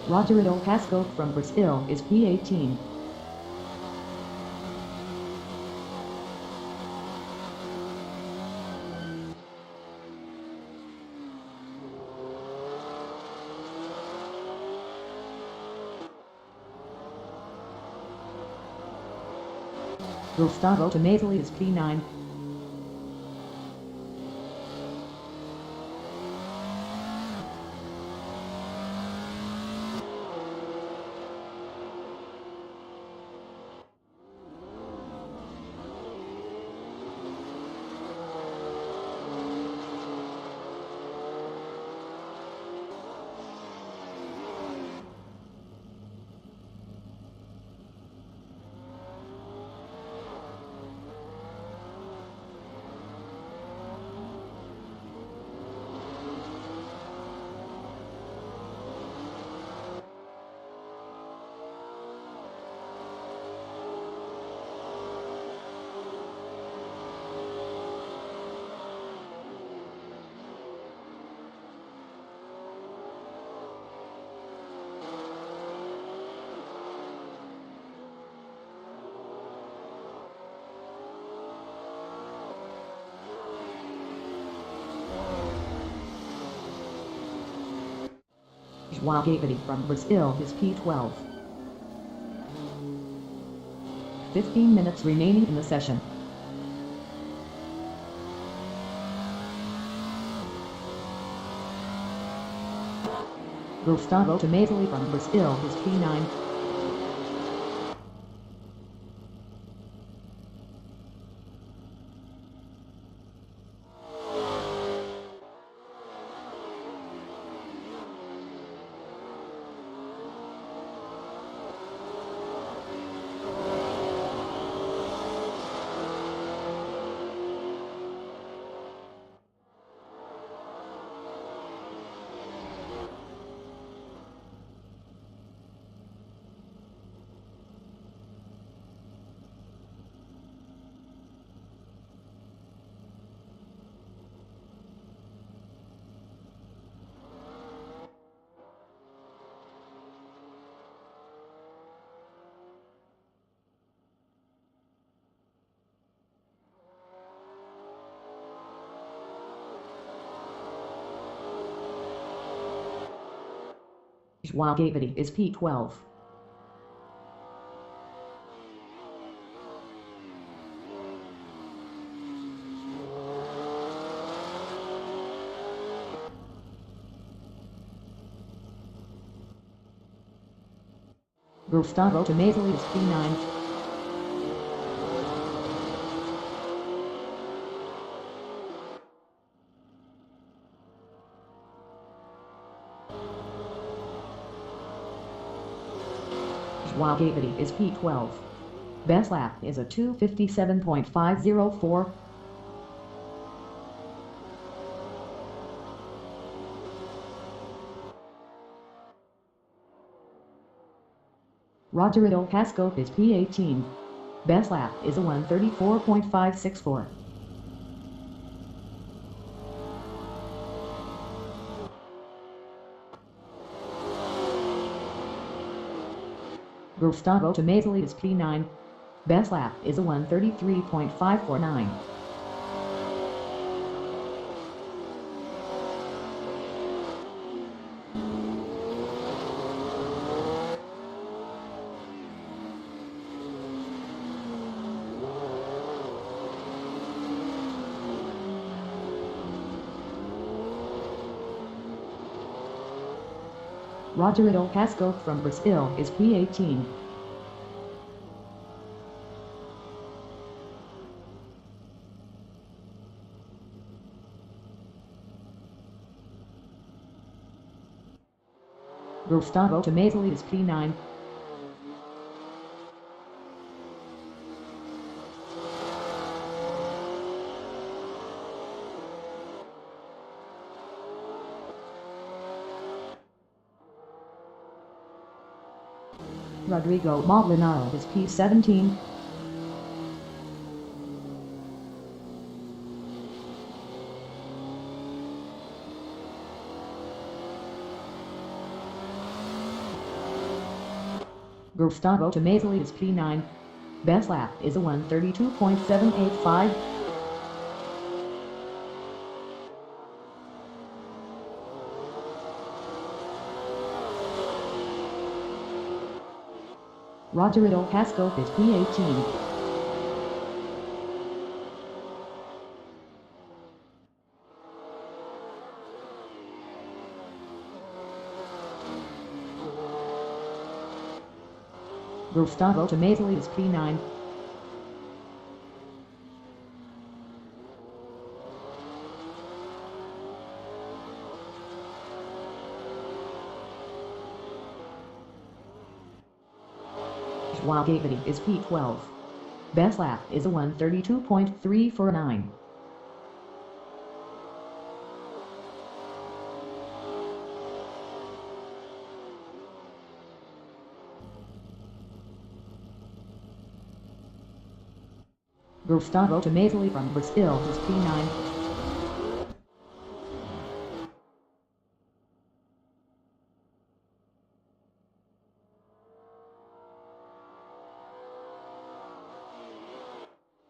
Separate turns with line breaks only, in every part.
Rogério Casco from Brazil is P18. Gustavo Tomatoli is P9. João Gaviria from Brazil is P12. 15 minutes remaining in the session. Gustavo Tomatoli from Brazil is P9. João Gaviria is P12. Gustavo Tomatoli is P9. João Gaviria is P12. Best lap is a 2:57.504. Rogério Casco is P18. Best lap is a 1:34.564. Gustavo Tomatoli is P9. Best lap is a 1:33.549. Rogério Casco from Brazil is P18. Gustavo Tomatoli is P9. Rodrigo Maldonado is P17. Gustavo Tomazelli is P9. Best lap is a 1:32.785. Rogerito Pasco is P18. Gustavo Tomazelli is P9. Joao Gavidia is P12. Best lap is a 1:32.349. Gustavo Tomazelli from Brazil is P9.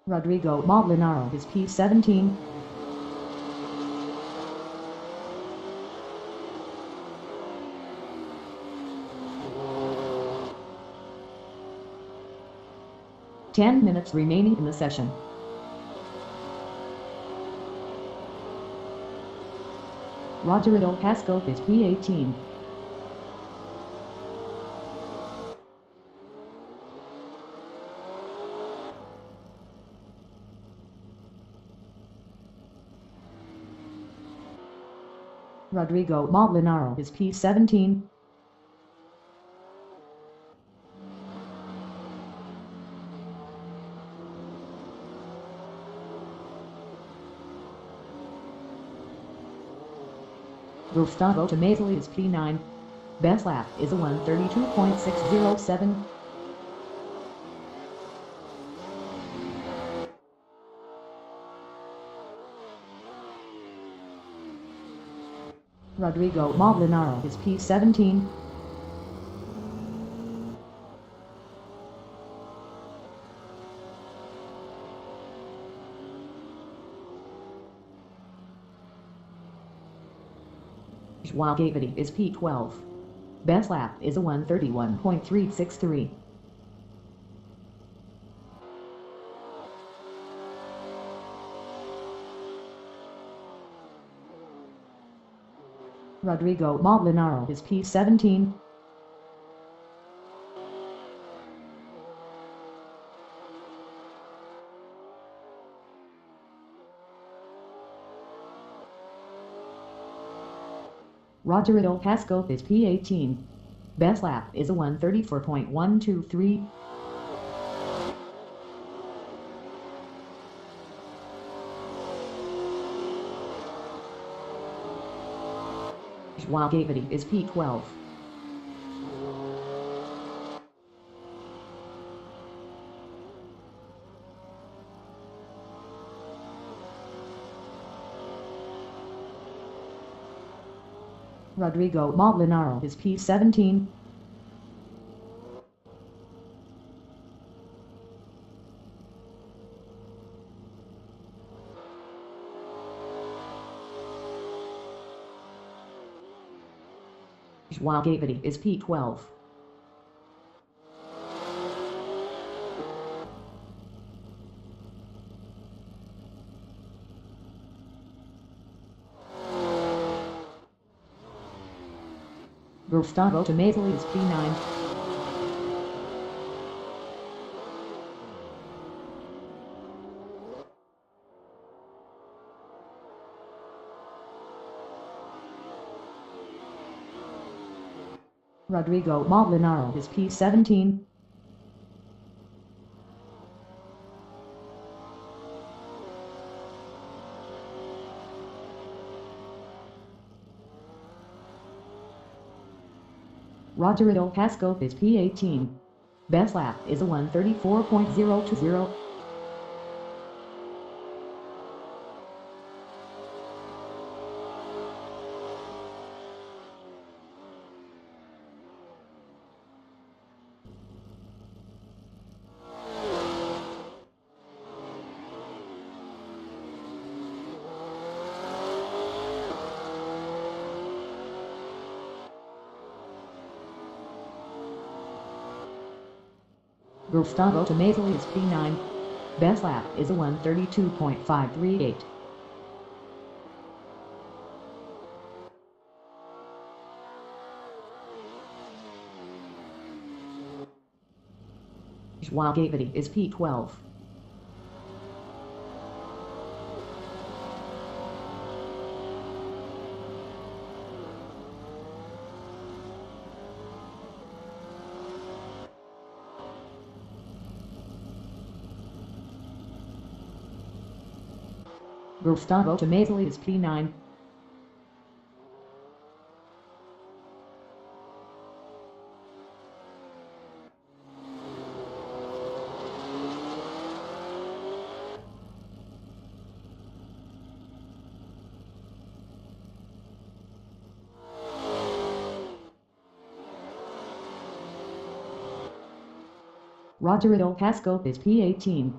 Rodrigo Molinaro is P17. Ten minutes remaining in the session. Rogerito Pasco is P18. Rodrigo Molinaro is P17. Gustavo Tomazelli is P9. Best lap is a 1:32.607. Rodrigo Molinaro is P17. Joao Gavidia is P12. Best lap is a 1:31.363. Rodrigo Molinaro is P17. Rogerito Pasco is P18. Best lap is a 1:34.123. Joao Gavidia is P12. Rodrigo Molinaro is P17. Joao Gavidia is P12. Gustavo Tomazelli is P9. Rodrigo Molinaro is P17. Rogerito Pasco is P18. Best lap is a 1:34.020. Gustavo Tomazelli is P9. Best lap is a 1:32.538. Joao Gavidia is P12. Gustavo Tomazelli is P9. Rodrigo Pasco is P18.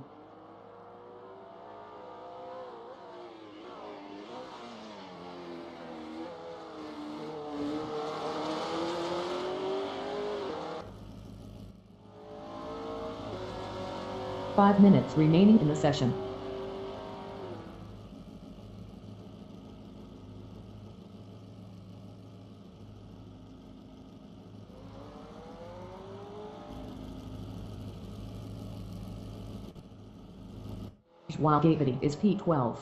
Five minutes remaining in the session. Joao Gavidia is P12.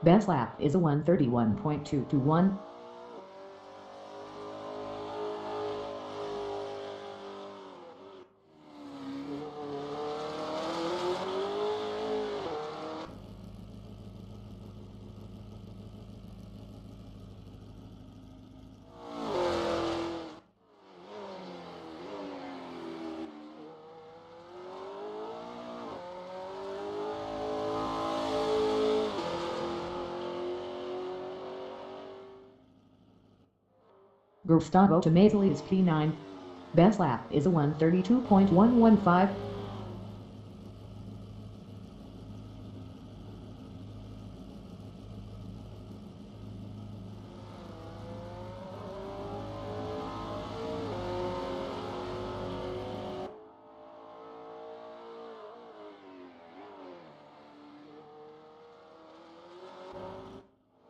Best lap is a 1:31.221. Gustavo Tomazelli is P9. Best lap is a 1:32.115.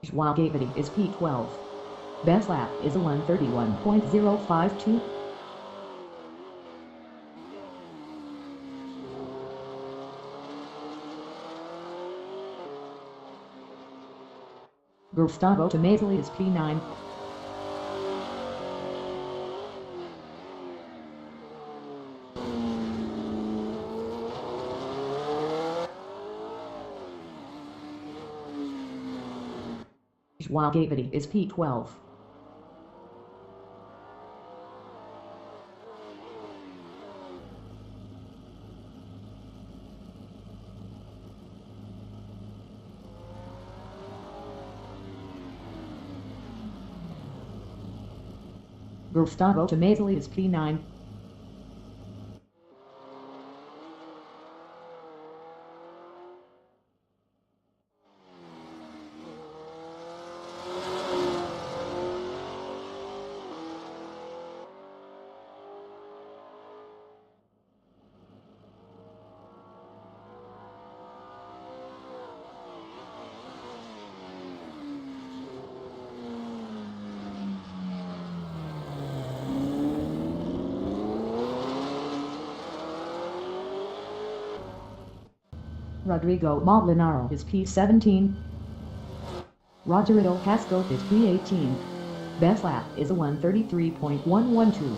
Joao Gavidia is P12. Best lap is a 1:31.052. Gustavo Tomazelli is P9. Joao Gavidia is P12. Gustavo Tomazelli is P9. Rodrigo Maldonado is P17. Rodrigo Pasco is P18. Best lap is a 1:33.112.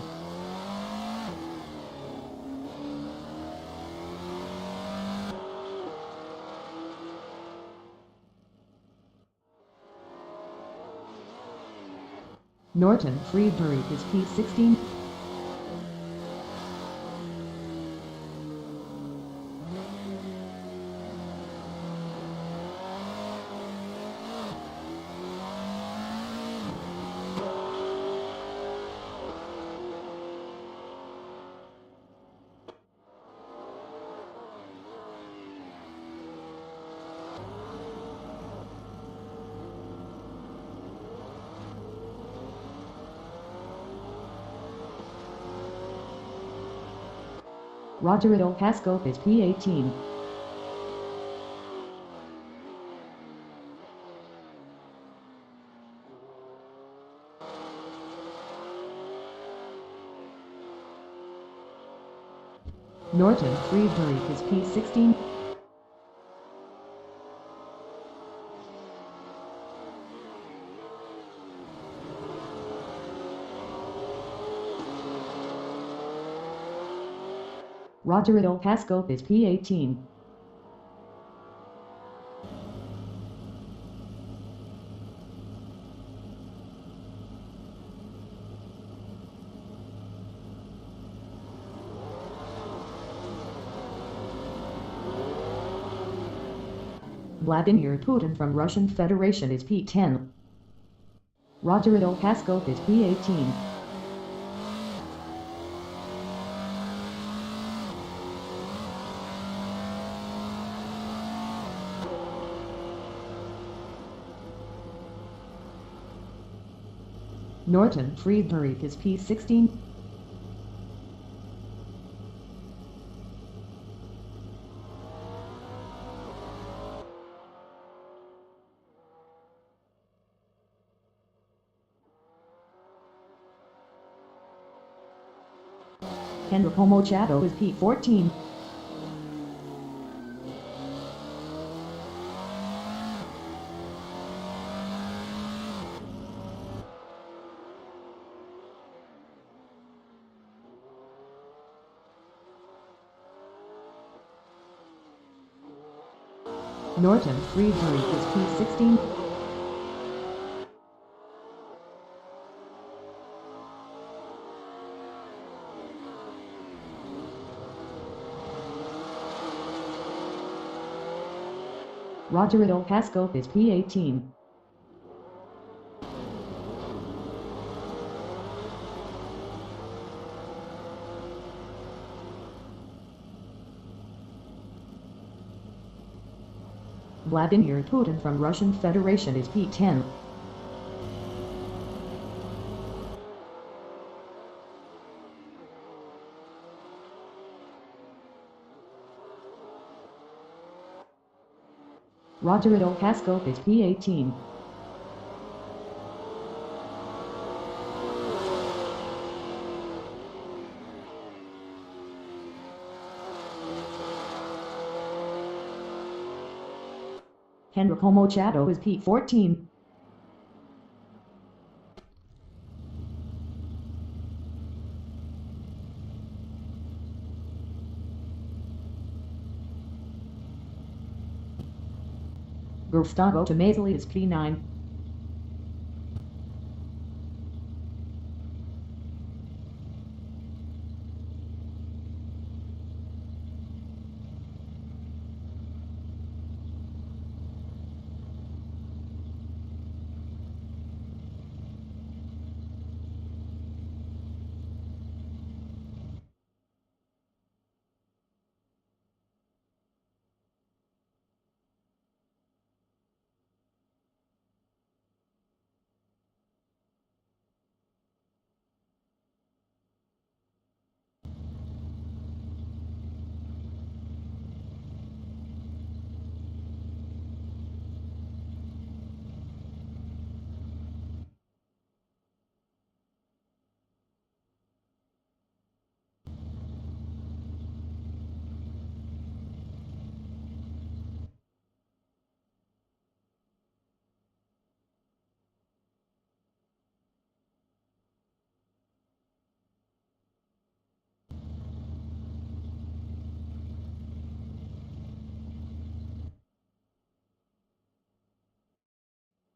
Norton Friedberg is P16. Roger it. Pascope is P18. Norton Friedberg is P16. Roger it. Pascope is P18. Vladimir Putin from Russian Federation is P10. Roger it. Pascope is P18. Norton Friedberg is P16. Enrico Machado is P14. Norton Friedberg is P16. Roger it. Pascope is P18. Vladimir Putin from Russian Federation is P10. Roger it. Pascope is P18. Enrico Machado is P14. Gustavo Tomaselli is P9.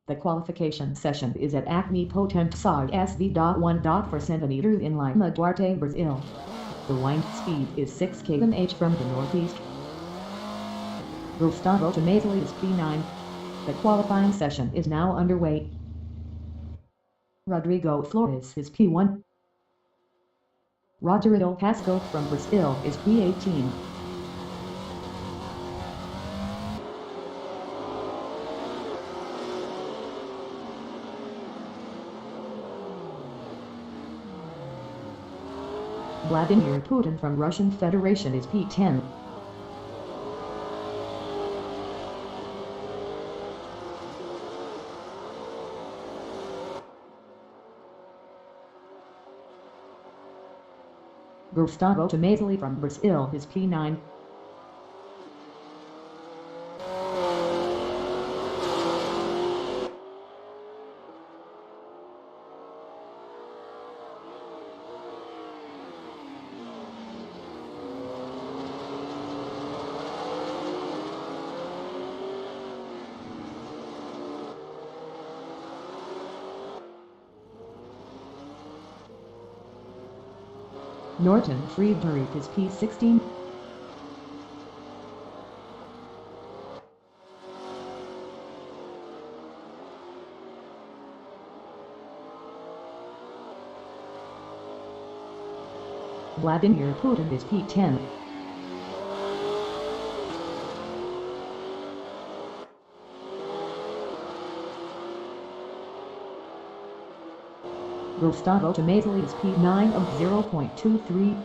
The qualification session is at Acme Potentsag SV.1. for centimeters in Lima Duarte, Brazil. The wind speed is 6 km/h from the northeast. Gustavo Tomaselli is P9. The qualifying session is now underway. Rodrigo Flores is P1. Rogério Pascope from Brazil is P18. Vladimir Putin from Russian Federation is P10. Gustavo Tomasoli from Brazil is P9. Norton Friedrich is P16. Vladimir Putin is P10. Gustavo Tomasoli is P9 of 0.23.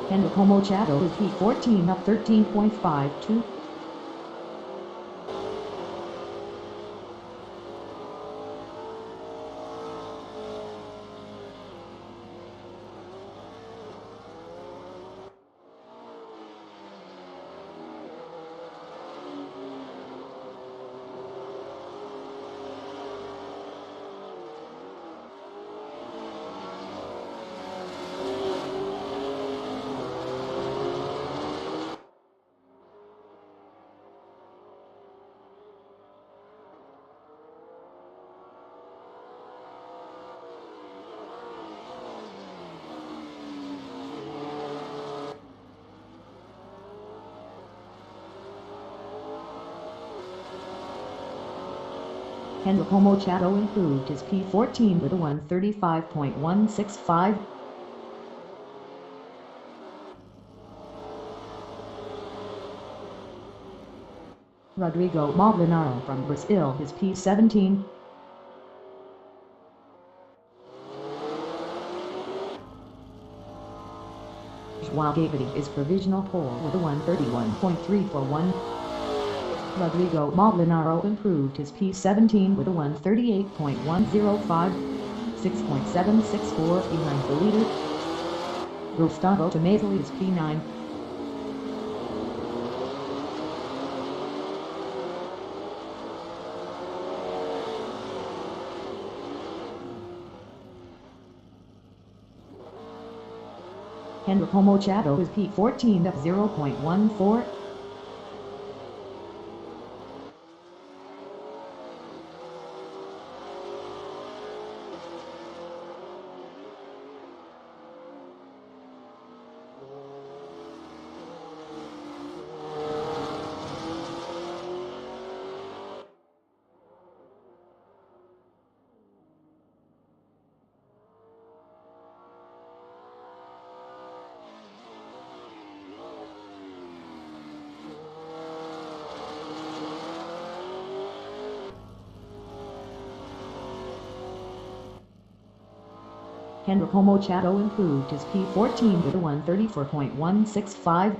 And Homo Chato is P14 up 13.52. And Homo Chato improved his P14 with a 135.165. Rodrigo Molinaro from Brazil is P17. João Gavidia is provisional pole with a 131.341. Rodrigo Molinaro improved his P17 with a 138.105, 6.764 behind the leader. Gustavo Tomasoli is P9. And Homo Chato is P14 up 0.14. And Homo Chato improved his P14 with a 134.165,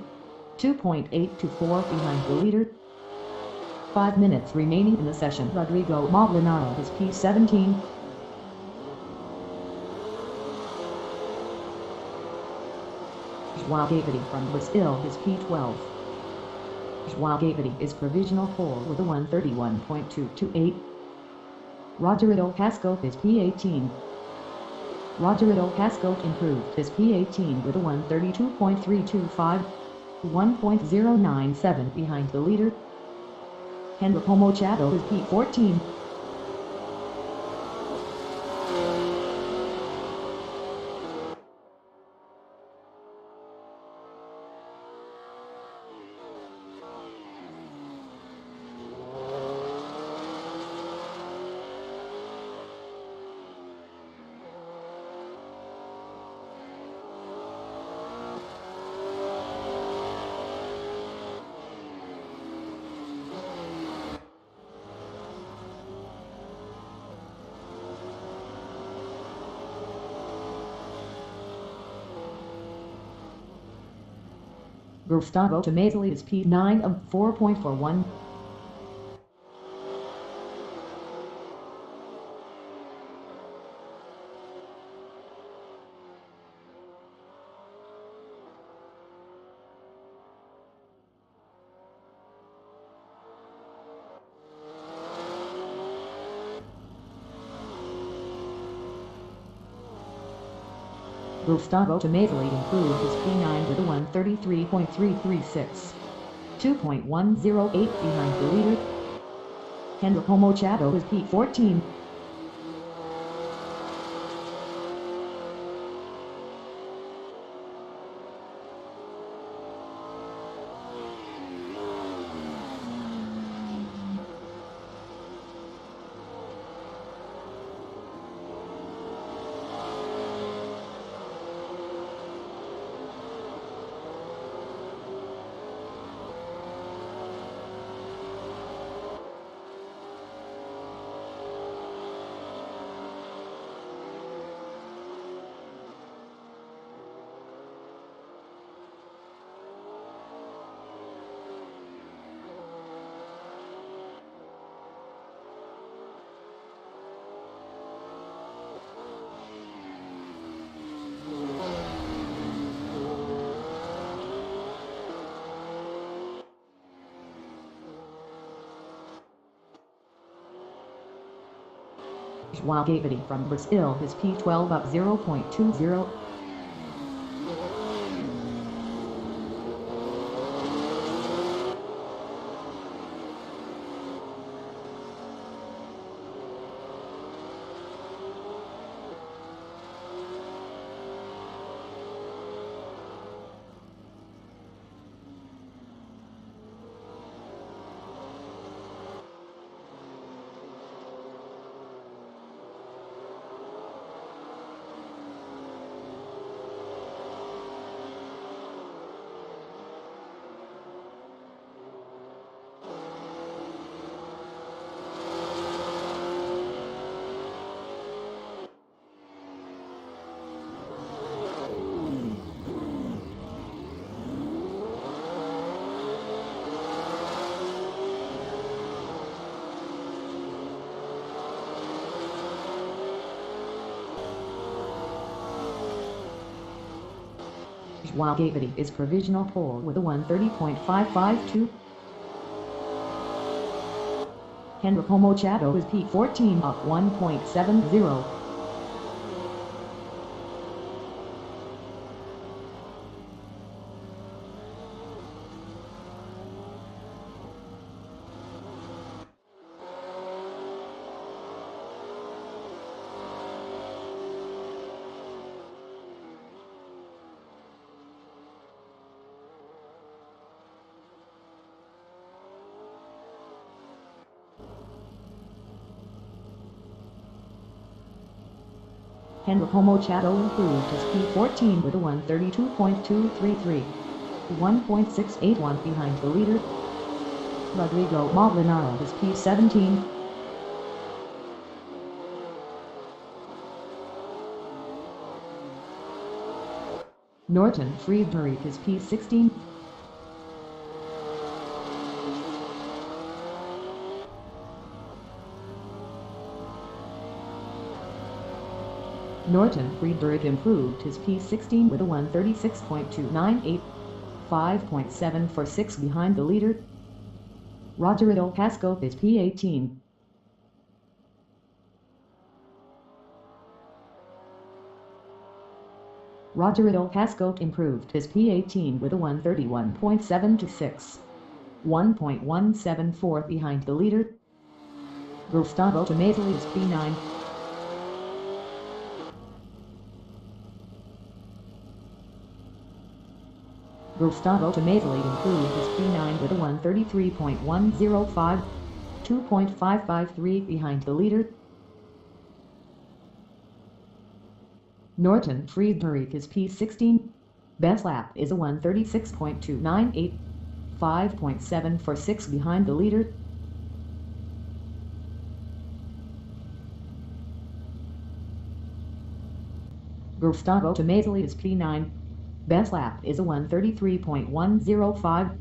2.824 behind the leader. 5 minutes remaining in the session. Rodrigo Molinaro is P17. João Gavidia from Brazil is P12. João Gavidia is provisional pole with a 131.228. Rodrigo Casco is P18. Rodrigo Casco improved his P18 with a 132.325, 1.097 behind the leader. Henrik Machado is P14. Gustavo Tomasoli is P9 of 4.41. Gustavo Tomasoli improved his P9 with a 133.336. 2.108 behind the leader. Henrik Machado is P14. João Gaviria from Brazil is P12 up 0.20. João Gaviria is provisional pole with a 130.552. Henrik Machado is P14 up 1.70. Henrik Machado improved his P14 with a 132.233. 1.681 behind the leader. Rodrigo Maldonado is P17. Norton Friedrich is P16. Norton Friedrich improved his P16 with a 136.298. 5.746 behind the leader. Rodrigo Pasco is P18. Rodrigo Pasco improved his P18 with a 131.726. 1.174 behind the leader. Gustavo Tomatoli is P9. Gustavo Tomatoli improved his P9 with a 133.105, 2.553 behind the leader. Norton Friedrich is P16. Best lap is a 136.298, 5.746 behind the leader. Gustavo Tomatoli is P9. Best lap is a 133.105,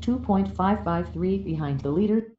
2.553 behind the leader.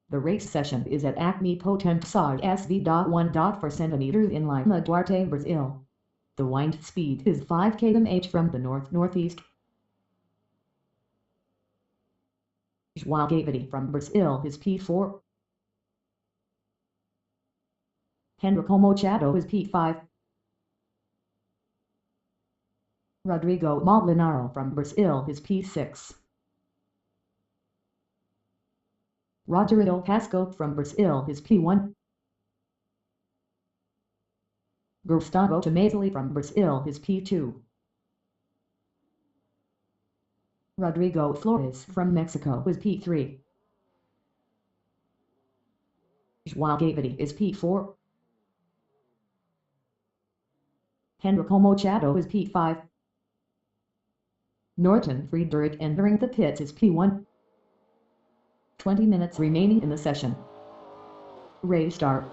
The race session is at Acme Potente SV.1 per centimeter in Lima Duarte, Brazil. The wind speed is 5 km from the north-northeast. João Gaviria from Brazil is P4. Henrico Machado is P5. Rodrigo Molinaro from Brazil is P6. Rogério Casco from Brazil is P1. Gustavo Tomatoli from Brazil is P2. Rodrigo Flores from Mexico is P3. João Gaviria is P4. Henrico Machado is P5. Norton Friedrich entering the pits is P1. 20 minutes remaining in the session. Race start.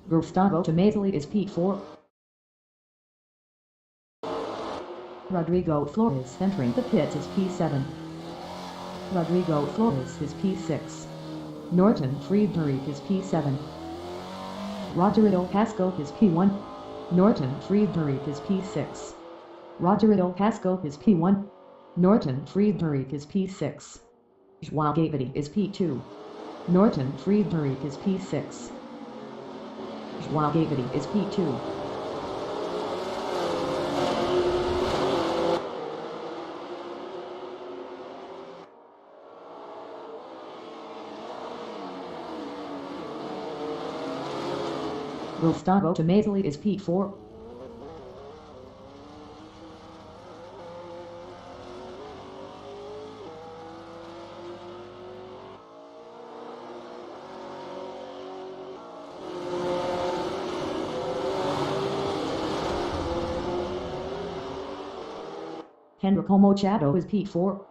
Gustavo Tomatoli is P4. Rodrigo Flores entering the pits is P7. Rodrigo Flores is P6. Norton Friedrich is P7. Rogério Casco is P1. Norton Friedrich is P6. Rogério Casco is P1. Norton Friedrich is P6. João Gaviria is P2. Norton Friedrich is P6. João Gaviria is P2. Gustavo Tomatoli is P4. Henrico Machado is P4.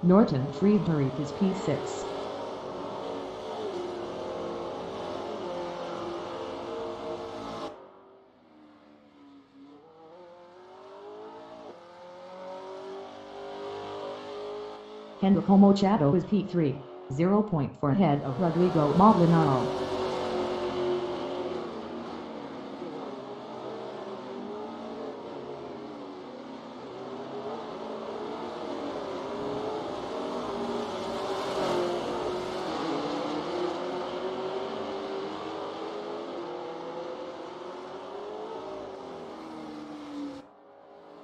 Norton Friedrich is P6. Enrico Machado is P3, 0.4 ahead of Rodrigo Maldonado.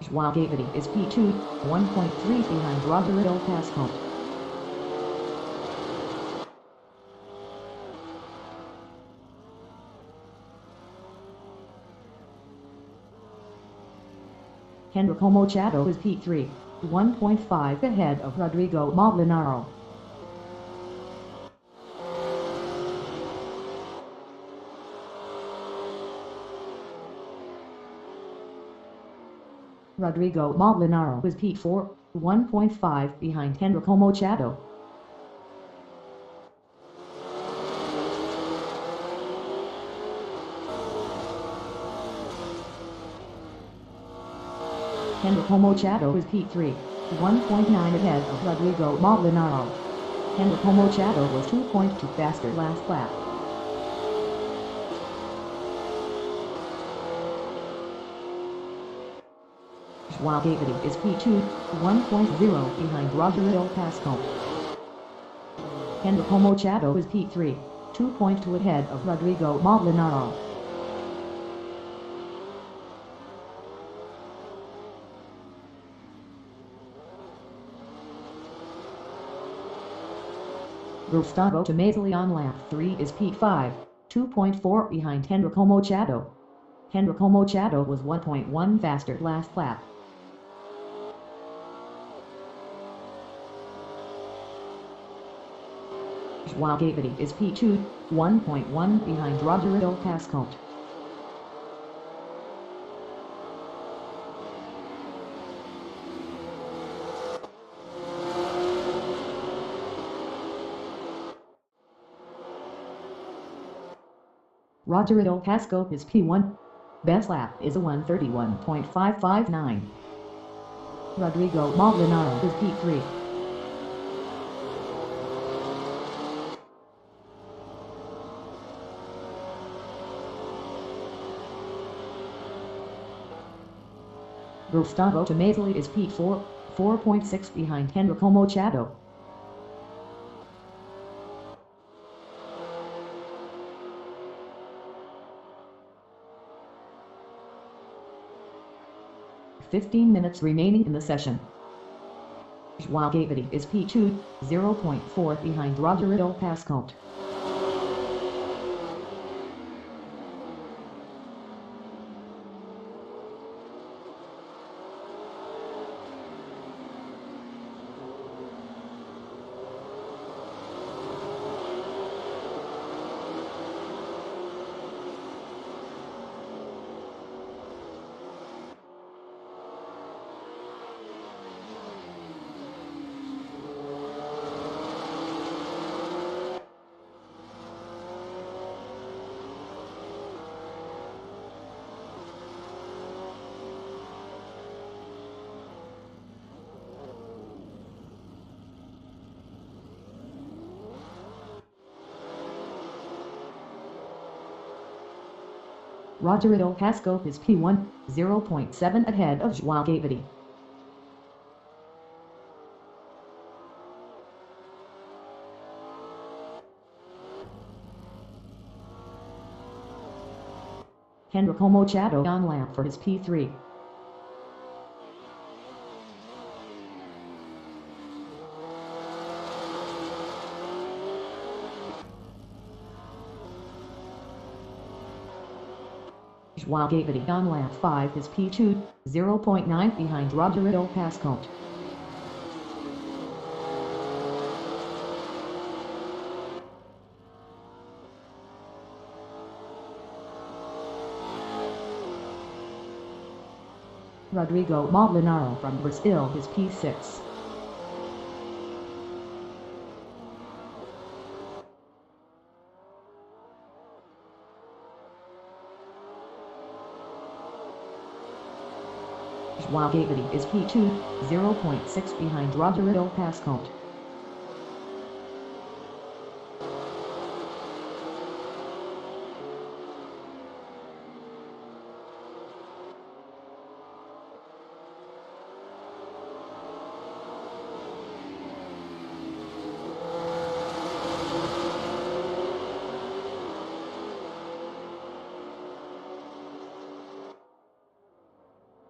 Joao Gaviria is P2, 1.3 behind Rodrigo Pascal. Enrico Machado is P3, 1.5 ahead of Rodrigo Maldonado. Rodrigo Maldonado is P4, 1.5 behind Enrico Machado. Enrico Machado is P3, 1.9 ahead of Rodrigo Maldonado. Enrico Machado was 2.2 faster last lap. Joao Gaviria is P2, 1.0 behind Rodrigo Pascal. Enrico Machado is P3, 2.2 ahead of Rodrigo Maldonado. Gustavo Tomaselli on lap 3 is P5, 2.4 behind Enrico Machado. Enrico Machado was 1.1 faster last lap. Joao Gaviria is P2, 1.1 behind Rodrigo Pascal. Rodrigo Pascal is P1. Best lap is a 1:31.559. Rodrigo Maldonado is P3. Gustavo Tomaselli is P4, 4.6 behind Enrico Machado. "15 minutes remaining in the session." Joao Gaviria is P2, 0.4 behind Rodrigo Pascal. Rodrigo Pascal is P1, 0.7 ahead of Joao Gaviria. Enrico Machado on lap for his P3. Joao Gaviria on lap 5 is P2, 0.9 behind Rodrigo Pascal. Rodrigo Maldonado from Brazil is P6. Joao Gavidi is P2, 0.6 behind Rodrigo Pascote.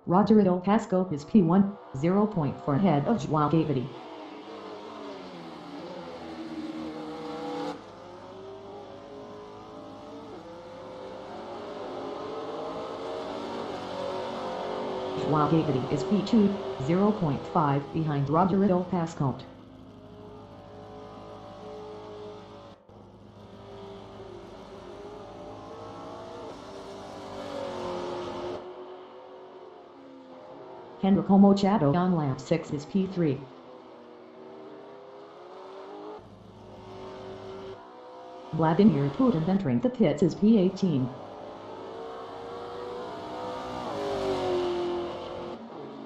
Rodrigo Pascote is P1, 0.4 ahead of Joao Gavidi. Joao Gavidi is P2, 0.5 behind Rodrigo Pascote. Henrico Machado on lap 6 is P3. Vladimir Putin entering the pits is P18.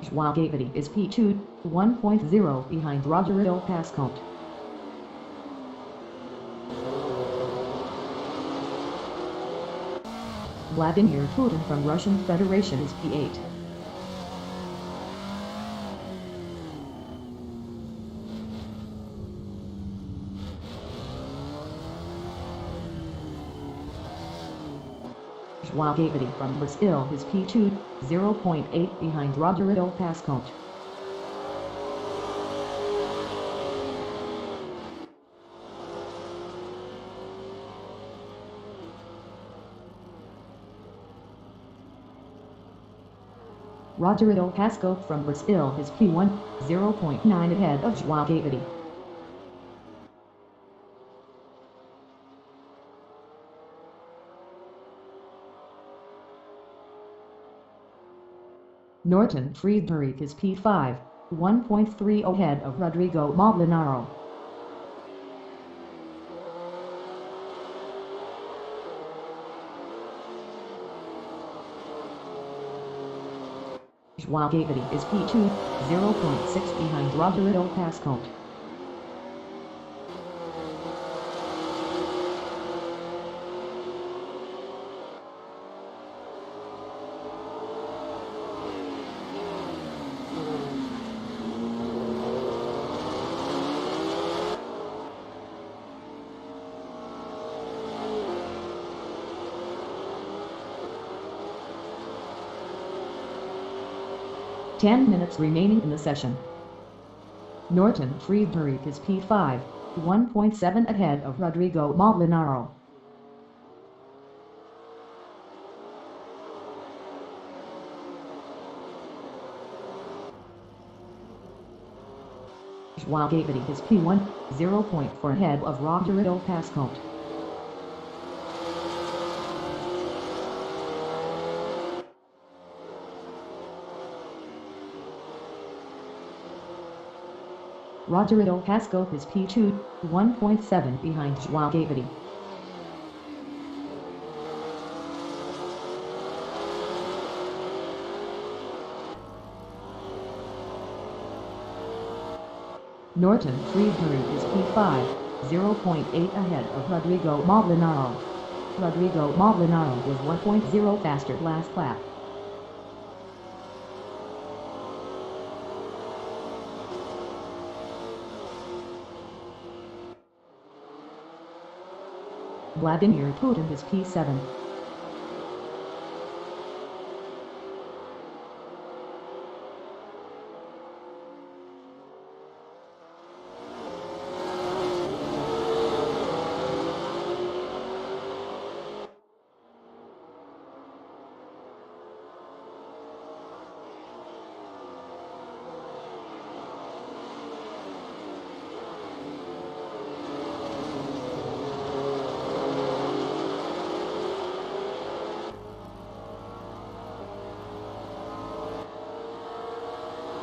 Joao Gavidi is P2, 1.0 behind Rodrigo Pascote. Vladimir Putin from Russian Federation is P8. Joao Gavidi from Brazil is P2, 0.8 behind Rodrigo Pascote. Rodrigo Pascote from Brazil is P1, 0.9 ahead of Joao Gavidi. Norton Friedrich is P5, 1.3 ahead of Rodrigo Molinaro. Joao Gavidi is P2, 0.6 behind Rodrigo Pascote. Ten minutes remaining in the session. Norton Friedrich is P5, 1.7 ahead of Rodrigo Molinaro. Joao Gavidi is P1, 0.4 ahead of Rodrigo Pascote. Rodrigo Pascote is P2, 1.7 behind Joao Gavidi. Norton Friedrich is P5, 0.8 ahead of Rodrigo Molinaro. Rodrigo Molinaro was 1.0 faster last lap. Vladimir Putin is P7.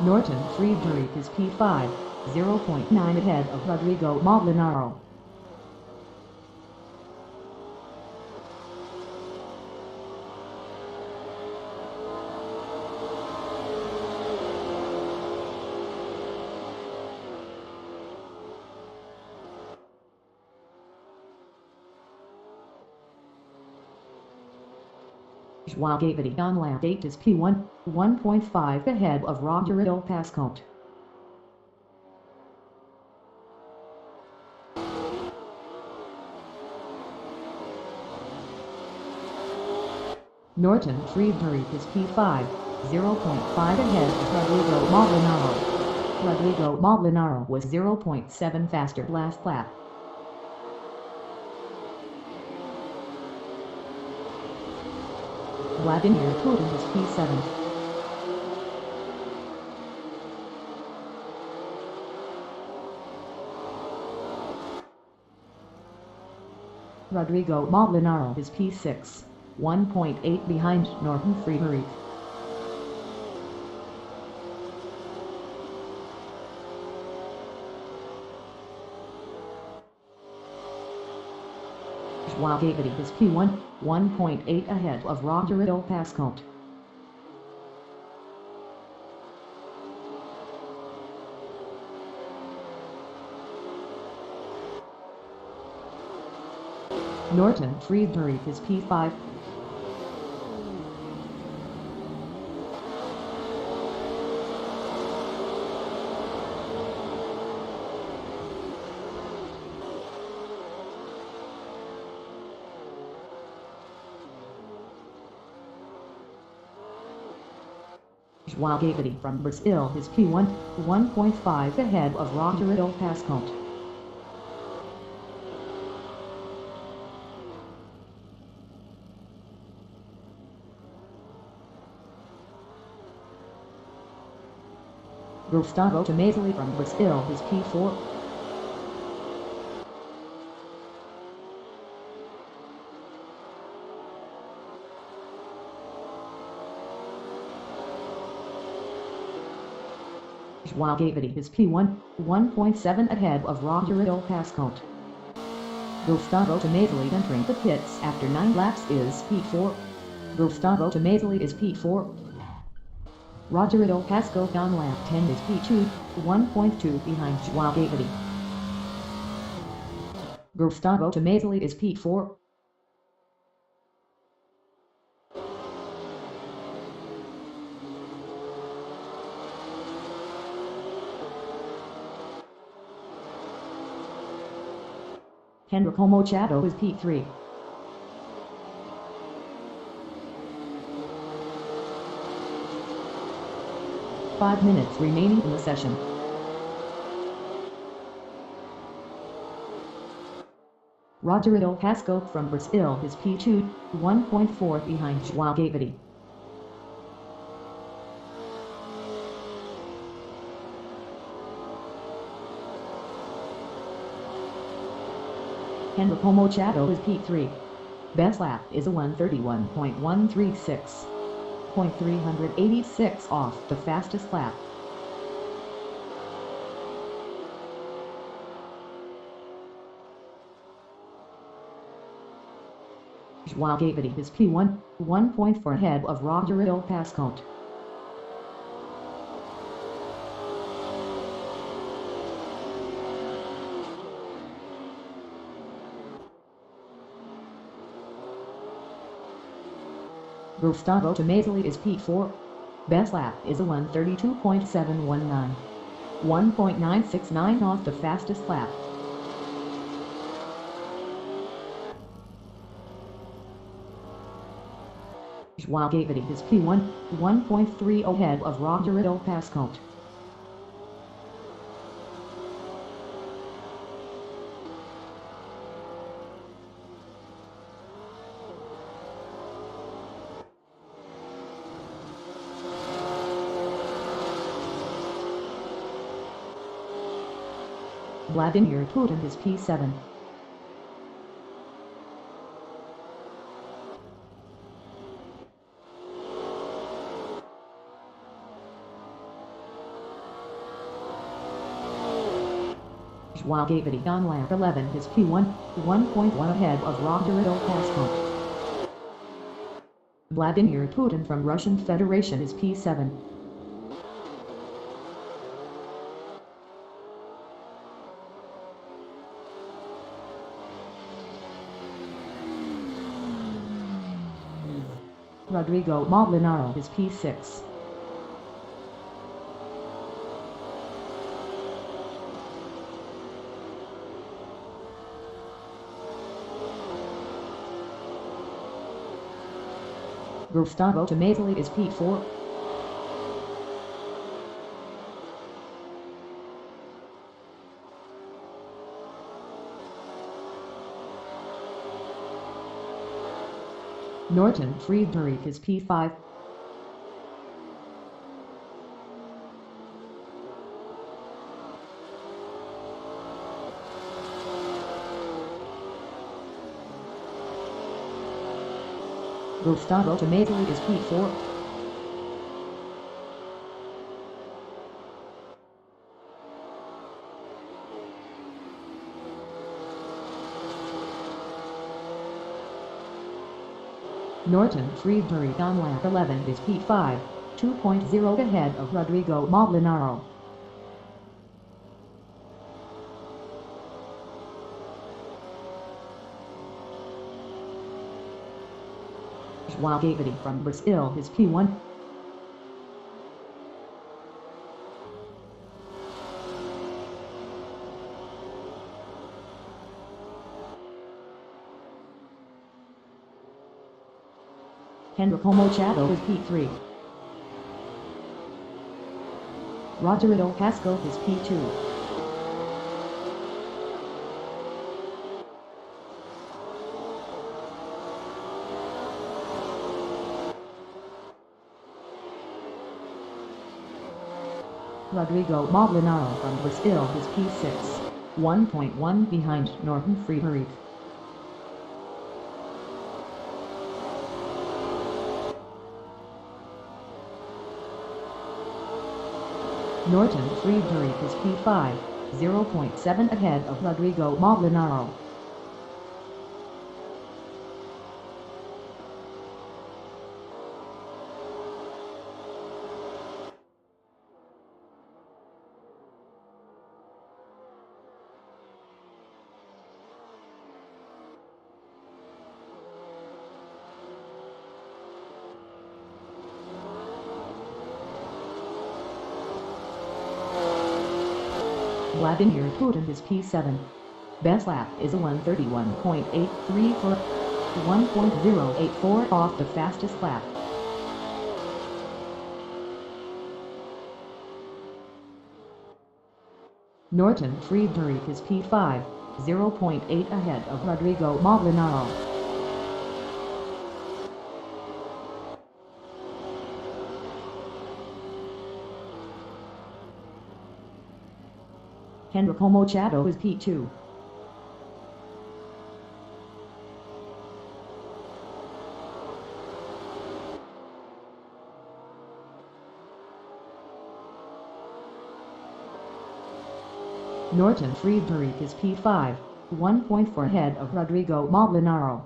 Norton Friedrich is P5, 0.9 ahead of Rodrigo Molinaro. Schwagavity on lap 8 is P1, 1.5 ahead of Rogerio Pascote. Norton Friedrich is P5, 0.5 ahead of Rodrigo Maldonado. Rodrigo Maldonado was 0.7 faster last lap. Vladimir Putin is P7. Rodrigo Maldonado is P6, 1.8 behind Norton Friedrich. Schwagavity is P1, 1.8 ahead of Rogerio Pascote. Norton Friedrich is P5. Schwagavity from Brazil is P1, 1.5 ahead of Rogerio Pascote. Gustavo Tomazelli from Brazil is P4. Schwagavity is P1, 1.7 ahead of Rogerio Pascote. Gustavo Tomazelli entering the pits after 9 laps is P4. Gustavo Tomazelli is P4. Rogerio Pascote on lap 10 is P2, 1.2 behind Schwagavity. Gustavo Tomazelli is P4. Enrico Machado is P3. Five minutes remaining in the session. Rogerio Pascote from Brazil is P2, 1.4 behind Schwagavity. Enrico Machado is P3. Best lap is a 1:31.136. 0.386 off the fastest lap. Schwagavity is P1, 1.4 ahead of Rogerio Pascote. Gustavo Tomazelli is P4. Best lap is a 1:32.719. 1.969 off the fastest lap. Schwagavity is P1, 1.3 ahead of Rogerio Pascote. Vladimir Putin is P7. Schwagavity on lap 11 is P1, 1.1 ahead of Rogerio Pascote. Vladimir Putin from Russian Federation is P7. Rodrigo Maldonado is P6. Gustavo Tomazelli is P4. Norton Friedrich is P5. Gustavo Tomazelli is P4. Norton Friedrich on lap 11 is P5, 2.0 ahead of Rodrigo Maldonado. João Gaviria from Brazil is P1. Henrico Machado is P3. Rodrigo Casco is P2. Rodrigo Maldonado from Brazil is P6, 1.1 behind Norton Friedrich. Norton Friedrich is P5, 0.7 ahead of Rodrigo Maldonado. Vladimir Putin is P7. Best lap is a 1:31.83 for 1.084 off the fastest lap. Norton Friedrich is P5, 0.8 ahead of Rodrigo Maldonado. Henrico Machado is P2. Norton Friedrich is P5, 1.4 ahead of Rodrigo Maldonado.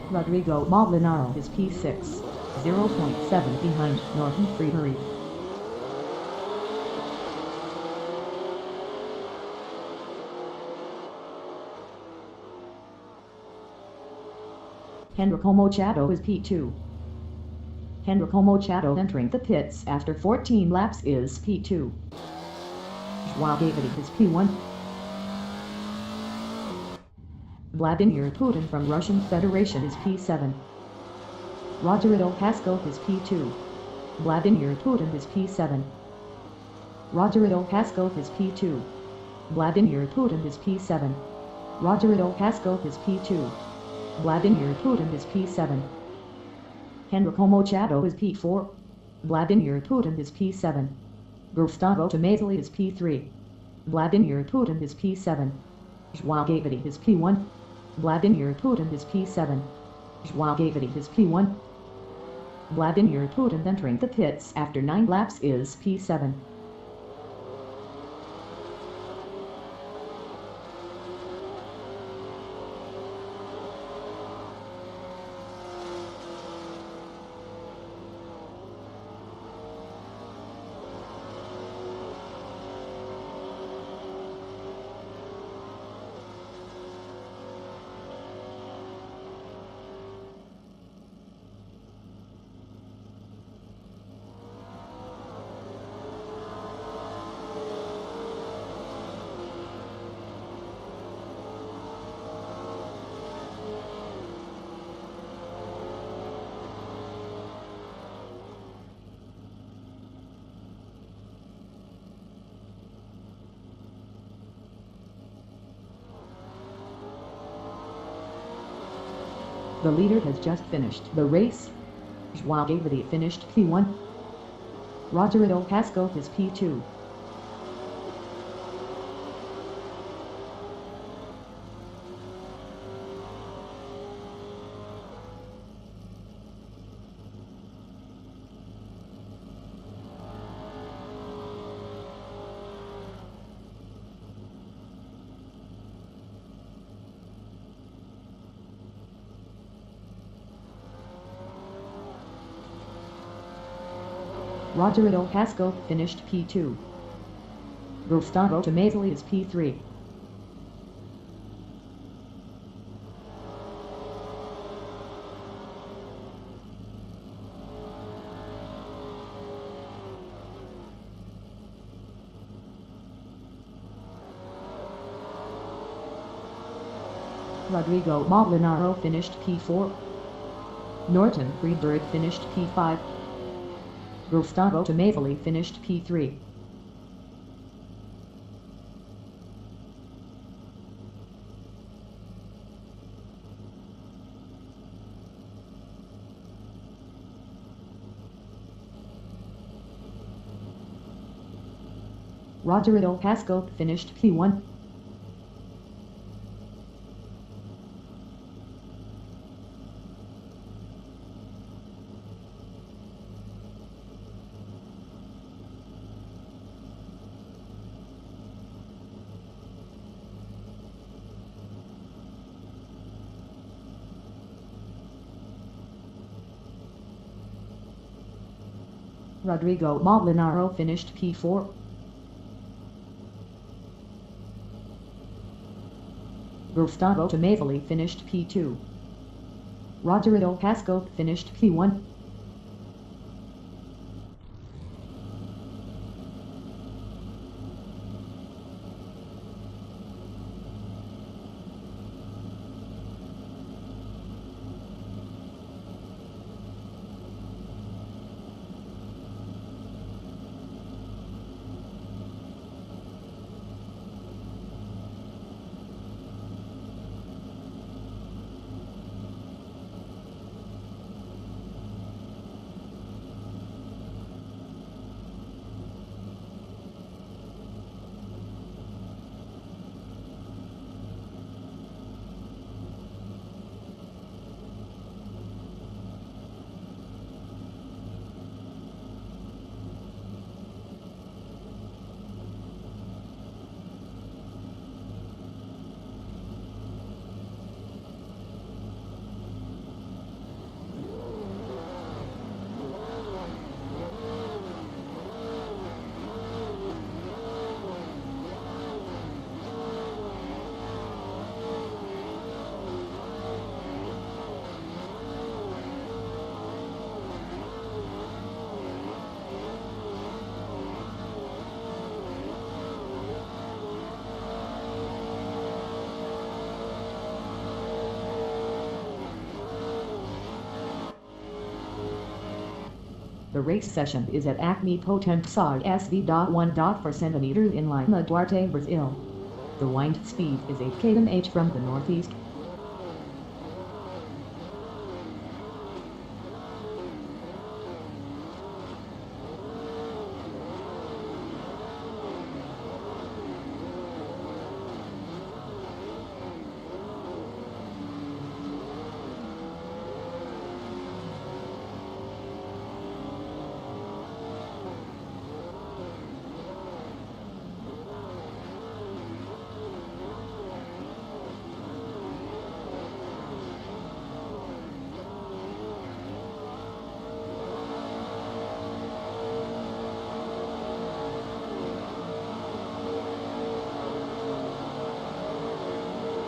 Rodrigo Maldonado is P6, 0.7 behind Norton Friedrich. Henrico Machado is P2. Henrico Machado entering the pits after 14 laps is P2. João Gaviria is P1. Vladimir Putin from Russian Federation is P7. Rodrigo Casco is P2. Vladimir Putin is P7. Rodrigo Casco is P2. Vladimir Putin is P7. Rodrigo Casco is P2. Vladimir Putin is P7. Henrico Machado is P4. Vladimir Putin is P7. Gustavo Tomazelli is P3. Vladimir Putin is P7. João Gaviria is P1. Vladimir Putin is P7. João Gaviria is P1. Vladimir Putin entering the pits after 9 laps is P7. The leader has just finished the race. Joao Gaviria finished P1. Rogerio Pascoe is P2. Rogerio Pascoe finished P2. Gustavo Tomazelli is P3. Rodrigo Molinaro finished P4. Norton Friedberg finished P5. Gustavo Tomazelli finished P3. Rogerio Pascoe finished P1. Rodrigo Molinaro finished P4. Gustavo Tomazelli finished P2. Rogerio Pascoe finished P1. The race session is at Acme Potensai SV.1. per centimeter in Lima Duarte, Brazil. The wind speed is 8 km/h from the northeast.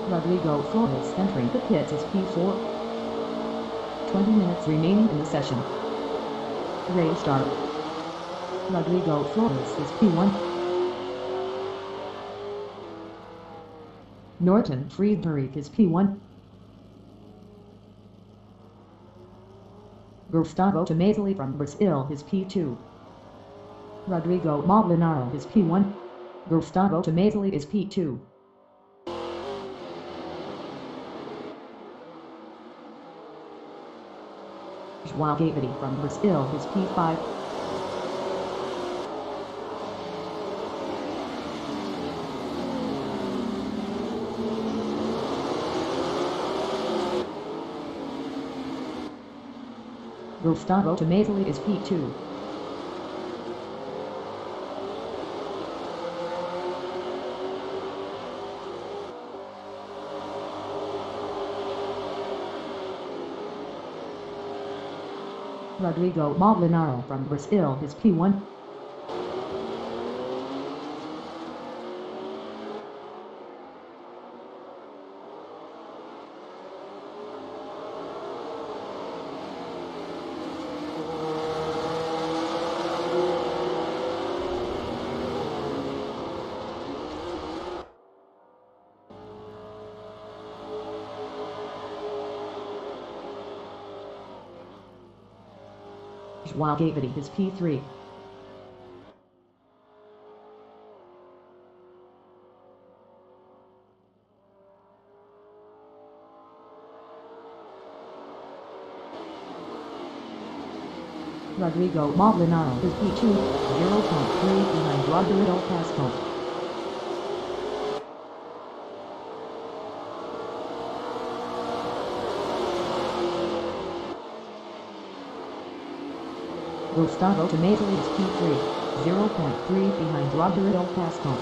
Rodrigo Flores entering the pits is P4. 20 minutes remaining in the session. Race start. Rodrigo Flores is P1. Norton Friedberg is P1. Gustavo Tomazelli from Brazil is P2. Rodrigo Molinaro is P1. Gustavo Tomazelli is P2. João Gavidi from Brazil is P5. Gustavo Tomatoli is P2. Rodrigo Molinaro from Brazil is P1. João Gavidi is P3. Rodrigo Molinaro is P2, 0.3 behind Rodrigo Pascal. Gustavo Tomatoli is P3, 0.3 behind Rodrigo Pascal.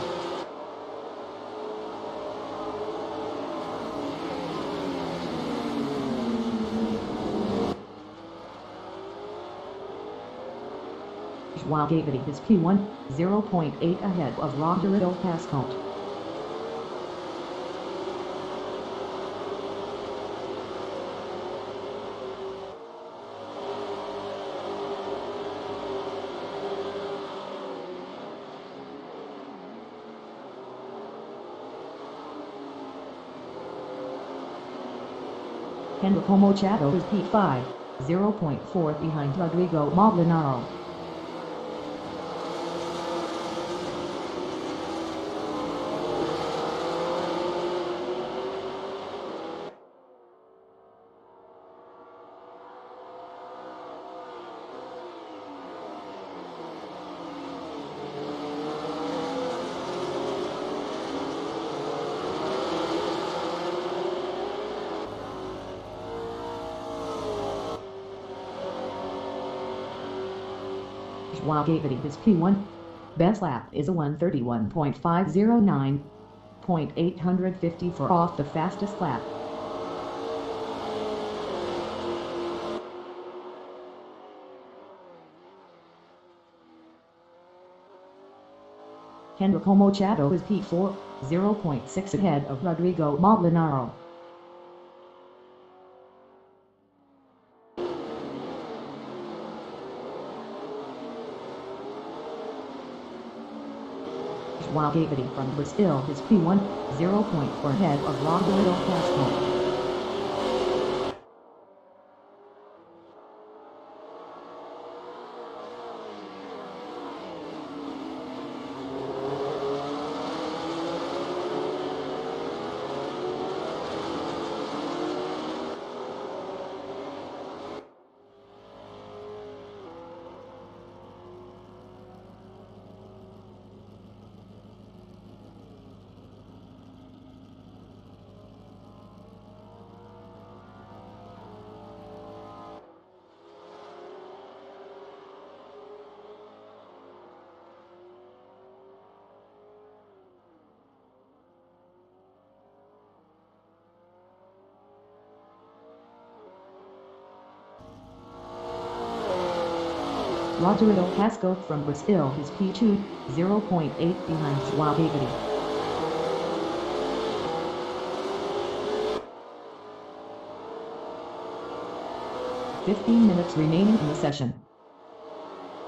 João Gavidi is P1, 0.8 ahead of Rodrigo Pascal. Henrique Machado is P5, 0.4 behind Rodrigo Molinaro. João Gavidi is P1. Best lap is a 1:31.509. 854 off the fastest lap. Henrique Machado is P4, 0.6 ahead of Rodrigo Molinaro. João Gavidi from Brazil is P1, 0.4 ahead of Rodrigo Pascal. Rodrigo Pascal from Brazil is P2, 0.8 behind João Gavidi. "15 minutes remaining in the session."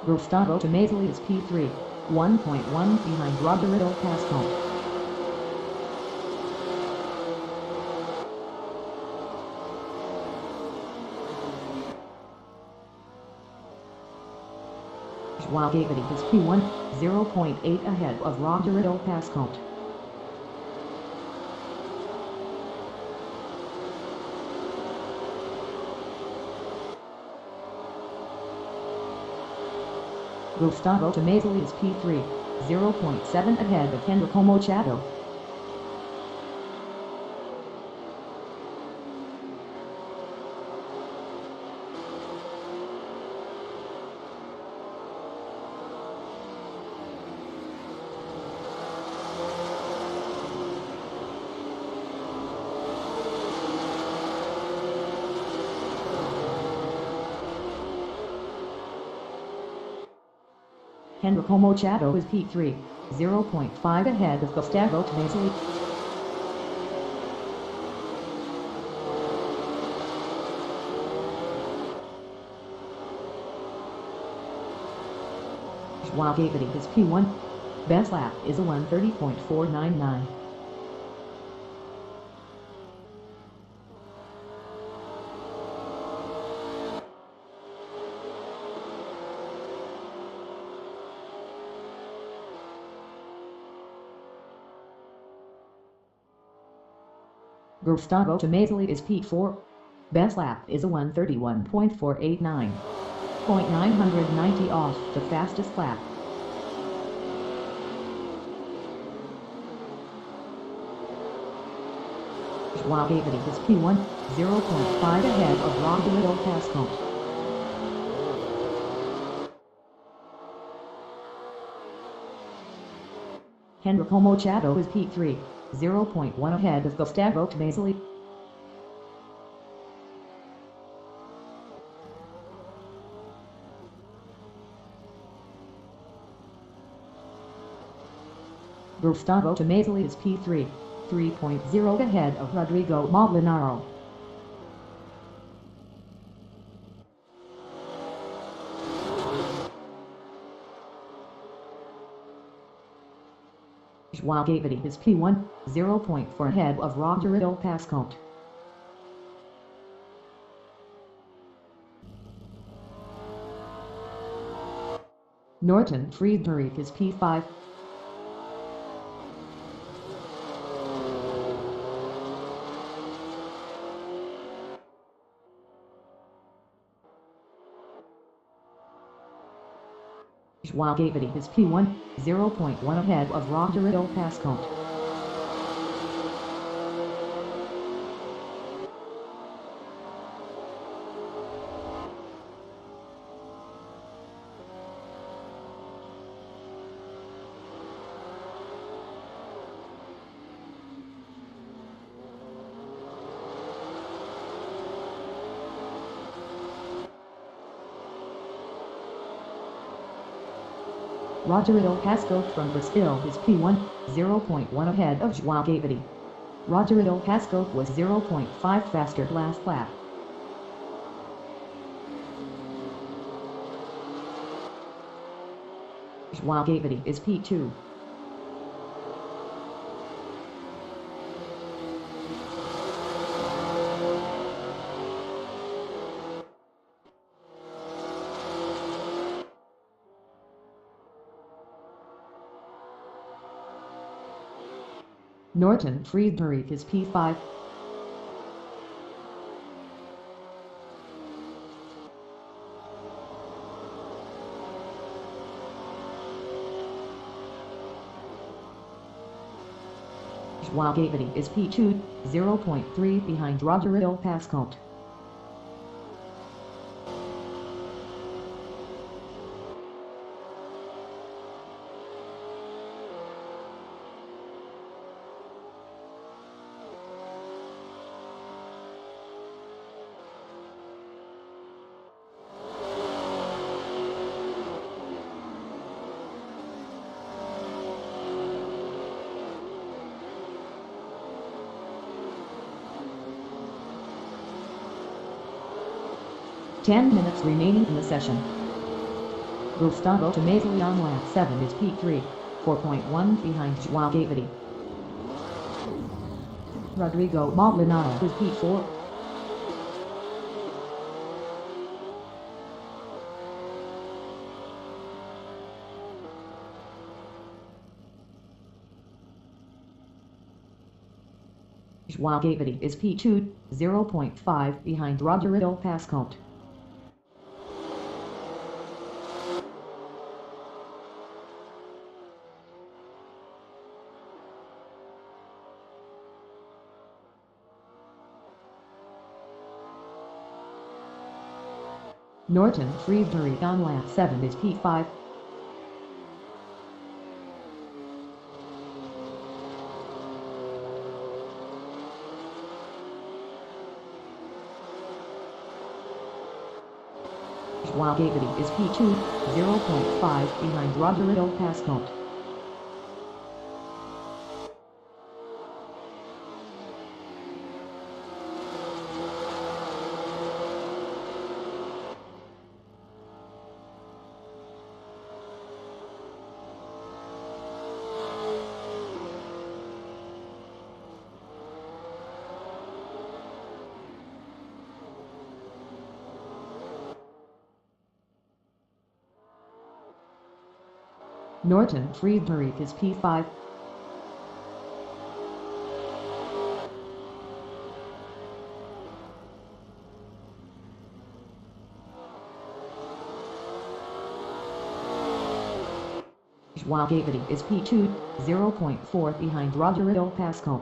Gustavo Tomatoli is P3, 1.1 behind Rodrigo Pascal. João Gavidi is P1, 0.8 ahead of Rodrigo Pascal. Gustavo Tomazelli is P3, 0.7 ahead of Enrico Machado. Enrico Machado is P3, 0.5 ahead of Gustavo Tomazelli. Joao Gaviria is P1. Best lap is a 1:30.499. Gustavo Tomazelli is P4. Best lap is a 1:31.489. 0.990 off the fastest lap. Joao Gaviria is P1, 0.5 ahead of Roberto Pascoe. Enrico Machado is P3, 0.1 ahead of Gustavo Tomazelli. Gustavo Tomazelli is P3, 3.0 ahead of Rodrigo Maldonado. Joao Gaviria is P1, 0.4 ahead of Roberto Pascoe. Norton Friedrich is P5. Joao Gaviria is P1, 0.1 ahead of Roberto Pascoe. Roberto Pascoe from Brazil is P1, 0.1 ahead of Joao Gaviria. Roberto Pascoe was 0.5 faster last lap. Joao Gaviria is P2. Norton Friedrich is P5. Joao Gaviria is P2, 0.3 behind Roberto Pascoe. Ten minutes remaining in the session. Gustavo Tomazelli on lap 7 is P3, 4.1 behind Joao Gaviria. Rodrigo Maldonado is P4. Joao Gaviria is P2, 0.5 behind Roberto Pascoe. Norton Freebury on lap 7 is P5. Schwab-Gavity is P2, 0.5 behind Rodrigo Pascoe. Norton Freebury is P5. Schwab-Gavity is P2, 0.4 behind Rodrigo Pascoe.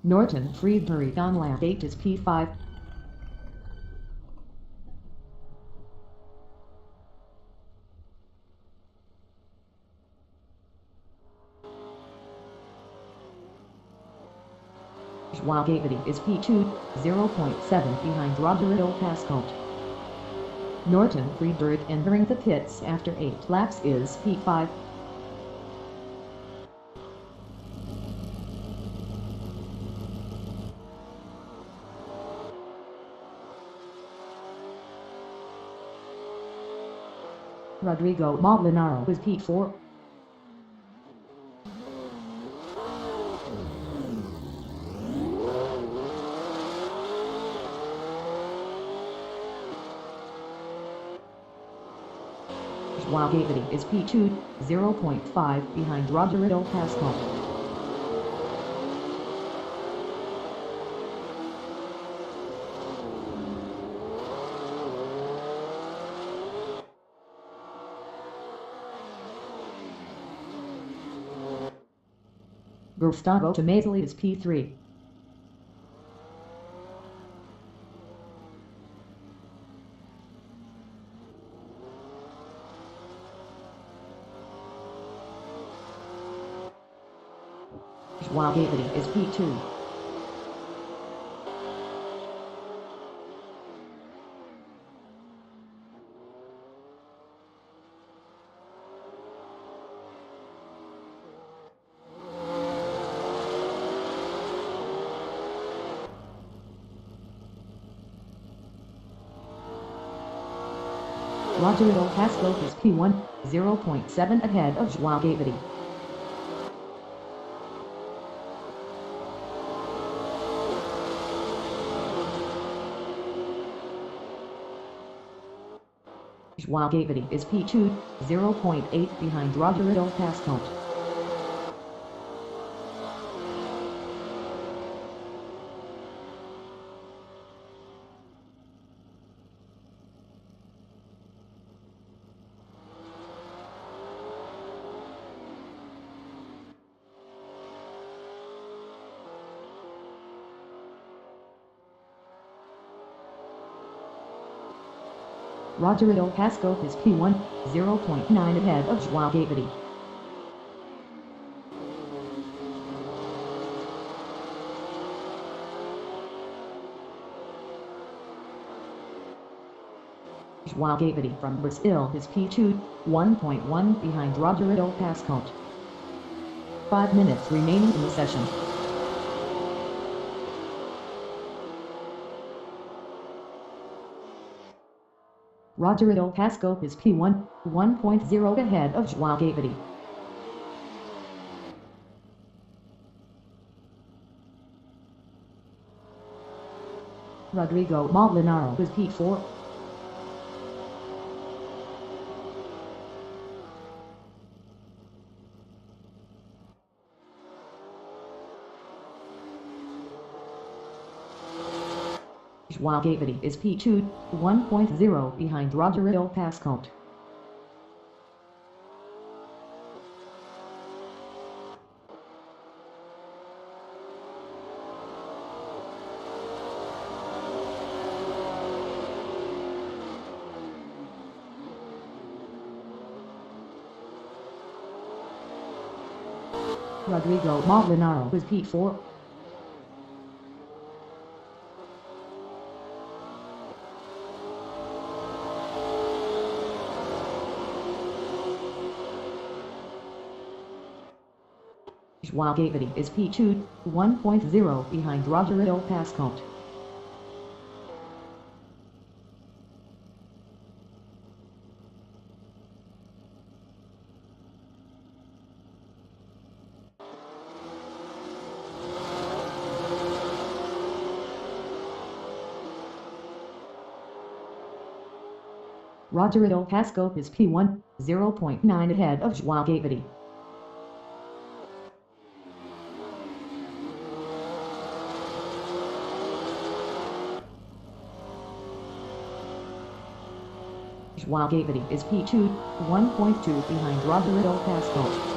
Norton Freebury on lap 8 is P5. Schwab-Gavity is P2, 0.7 behind Rodrigo Pascoe. Norton Freebury entering the pits after 8 laps is P5. Rodrigo Molinaro is P4. Schwab-Gavity is P2, 0.5 behind Rodrigo Pascoe. Gustavo Tomazelli is P3. Schwab-Gavity is P2. Rodrigo Pascoe is P1, 0.7 ahead of Schwab-Gavity. Schwab-Gavity is P2, 0.8 behind Rodrigo Pascoe. Rodrigo Pascoe is P1, 0.9 ahead of Schwab-Gavity. Schwab-Gavity from Brazil is P2, 1.1 behind Rodrigo Pascoe. 5 minutes remaining in the session. Rodrigo Pascoe is P1, 1.0 ahead of Schwab-Gavity. Rodrigo Molinaro is P4. Schwab-Gavity is P2, 1.0 behind Rodrigo Pascoe. Rodrigo Molinaro is P4. Joao Gaviria is P2, 1.0 behind Rodrigo Pascote. Rodrigo Pascote is P1, 0.9 ahead of Joao Gaviria. Joao Gaviria is P2, 1.2 behind Rodrigo Pascote.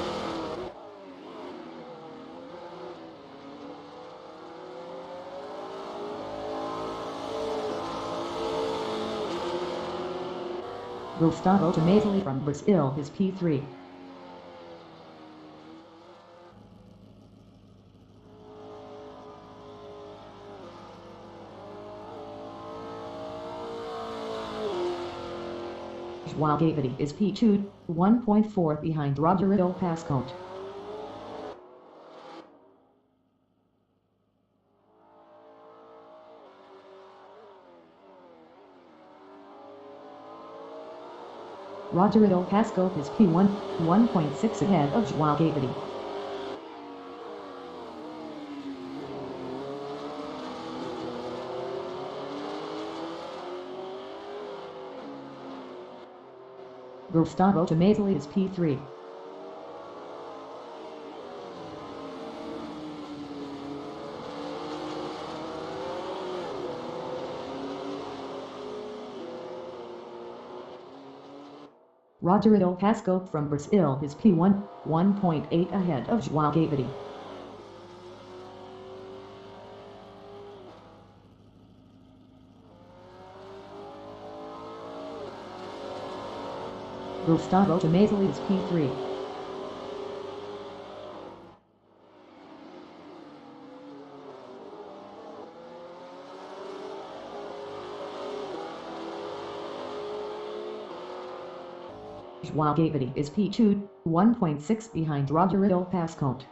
Gustavo Tomatoli from Brazil is P3. Joao Gaviria is P2, 1.4 behind Rodrigo Pascote. Rodrigo Pascote is P1, 1.6 ahead of Joao Gaviria. Gustavo Tomatoli is P3. Rodrigo Pascote from Brazil is P1, 1.8 ahead of Joao Gaviria. Gustavo Tomatoli is P3. Joao Gaviria is P2, 1.6 behind Rodrigo Pascote.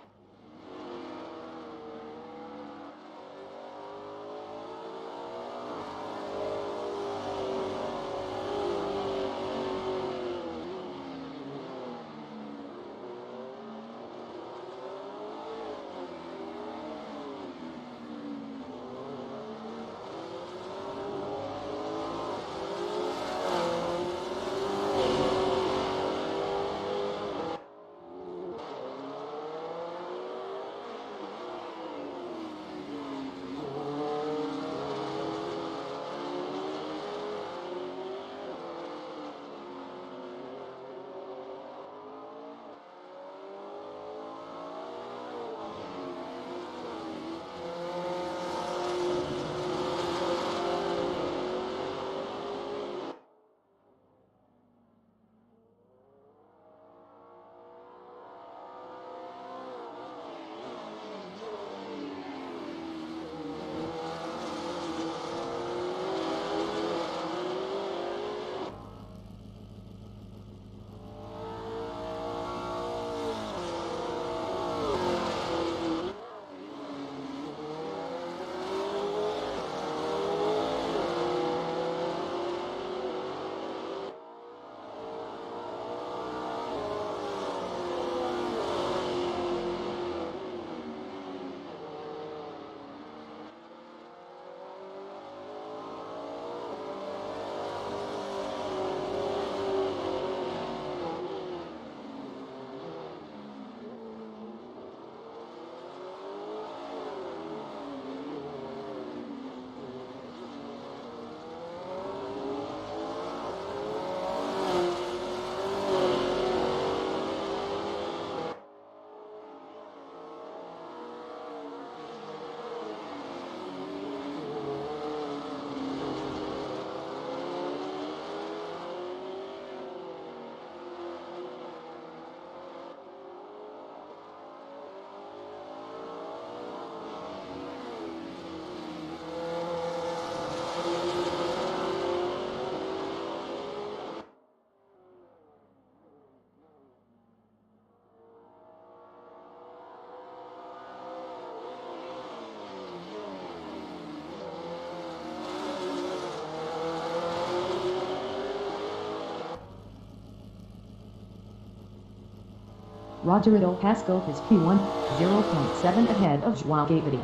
Rogerito Pasco is P1, 0.7 ahead of Joao Gaviria.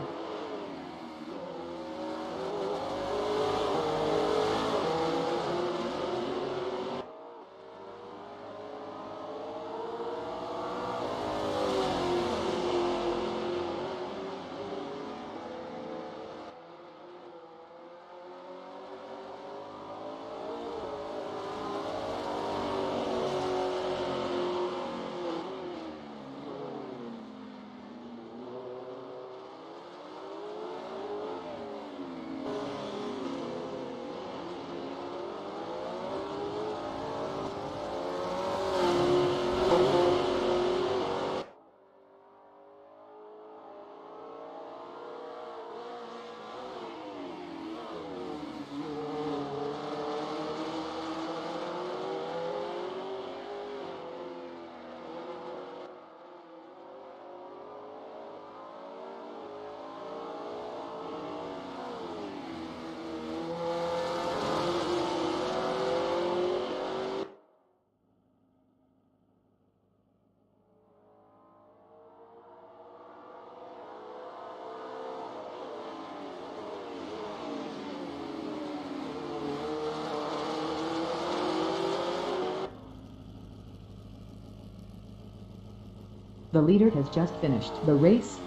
The leader has just finished the race.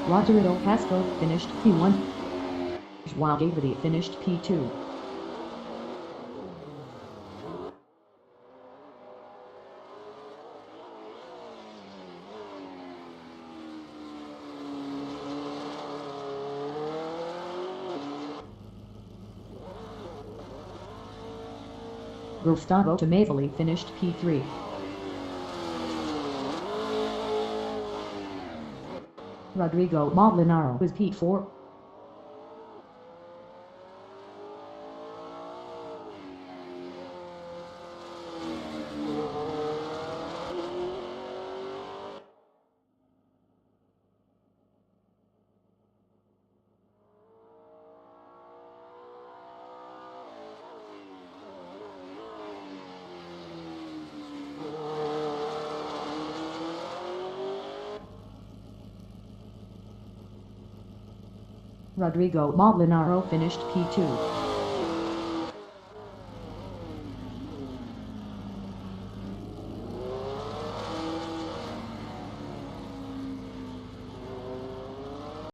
Rogerito Pasco finished P1. Joao Gaviria finished P2. Gustavo Tomazelli finished P3. Rodrigo Molinaro was P4. Rodrigo Molinaro finished P2.